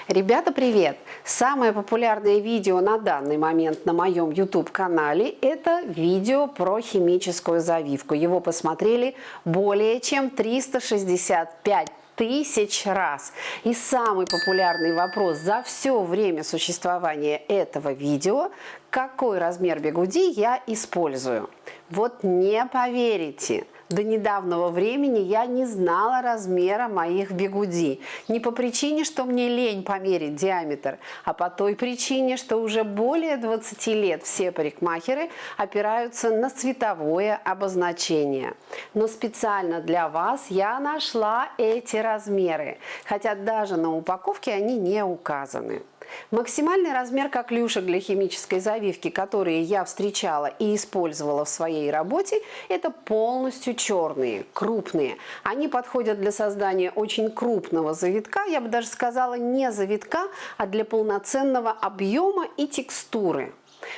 Ребята, привет! Самое популярное видео на данный момент на моем YouTube-канале – это видео про химическую завивку. Его посмотрели более чем 365 тысяч раз. И самый популярный вопрос за все время существования этого видео – какой размер бигуди я использую? Вот не поверите! До недавнего времени я не знала размера моих бигуди. Не по причине, что мне лень померить диаметр, а по той причине, что уже более 20 лет все парикмахеры опираются на цветовое обозначение. Но специально для вас я нашла эти размеры, хотя даже на упаковке они не указаны. Максимальный размер коклюшек для химической завивки, которые я встречала и использовала в своей работе, это полностью черные, крупные. Они подходят для создания очень крупного завитка, я бы даже сказала не завитка, а для полноценного объема и текстуры.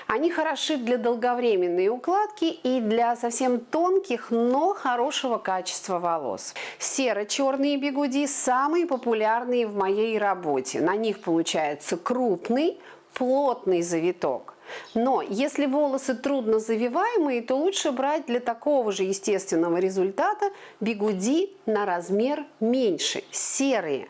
Они хороши для долговременной укладки и для совсем тонких, но хорошего качества волос. Серо-черные бигуди самые популярные в моей работе. На них получается крупный, плотный завиток. Но если волосы трудно завиваемые, то лучше брать для такого же естественного результата бигуди на размер меньше, серые.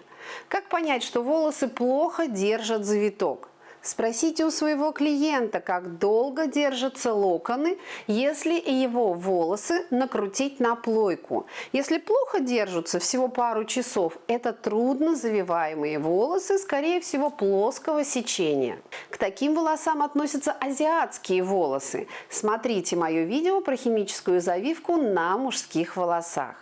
Как понять, что волосы плохо держат завиток? Спросите у своего клиента, как долго держатся локоны, если его волосы накрутить на плойку. Если плохо держатся, всего пару часов, это трудно завиваемые волосы, скорее всего, плоского сечения. К таким волосам относятся азиатские волосы. Смотрите мое видео про химическую завивку на мужских волосах.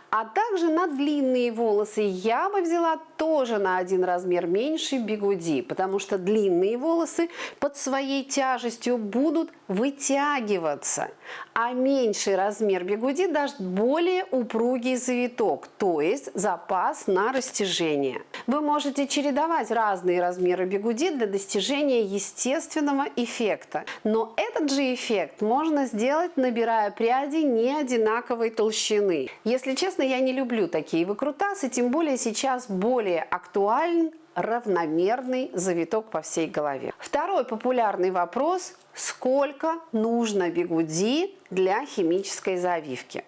А также на длинные волосы я бы взяла тоже на один размер меньше бигуди, потому что длинные волосы под своей тяжестью будут вытягиваться, а меньший размер бигуди даст более упругий завиток, то есть запас на растяжение. Вы можете чередовать разные размеры бигуди для достижения естественного эффекта, но этот же эффект можно сделать, набирая пряди не одинаковой толщины. Если честно, я не люблю такие выкрутасы, тем более сейчас более актуален равномерный завиток по всей голове. Второй популярный вопрос – сколько нужно бигуди для химической завивки?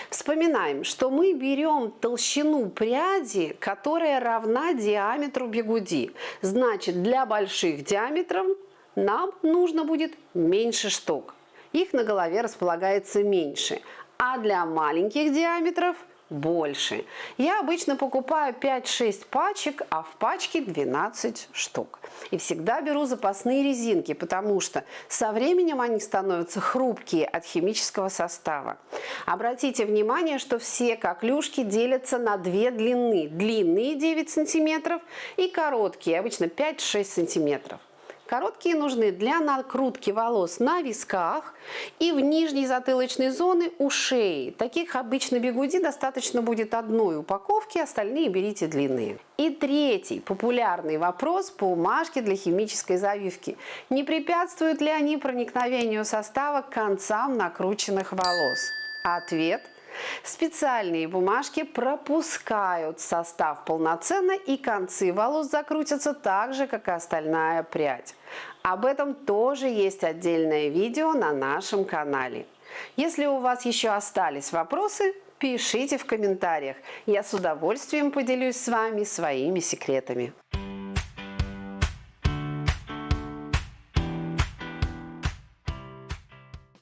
Вспоминаем, что мы берем толщину пряди, которая равна диаметру бигуди. Значит, для больших диаметров нам нужно будет меньше штук. Их на голове располагается меньше. А для маленьких диаметров больше. Я обычно покупаю 5-6 пачек, а в пачке 12 штук. И всегда беру запасные резинки, потому что со временем они становятся хрупкие от химического состава. Обратите внимание, что все коклюшки делятся на две длины. Длинные 9 см и короткие, обычно 5-6 см. Короткие нужны для накрутки волос на висках и в нижней затылочной зоне у шеи. Таких обычно бигуди достаточно будет одной упаковки, остальные берите длинные. И третий популярный вопрос – бумажки для химической завивки. Не препятствуют ли они проникновению состава к концам накрученных волос? Ответ – специальные бумажки пропускают состав полноценно, и концы волос закрутятся так же, как и остальная прядь. Об этом тоже есть отдельное видео на нашем канале. Если у вас еще остались вопросы, пишите в комментариях. Я с удовольствием поделюсь с вами своими секретами.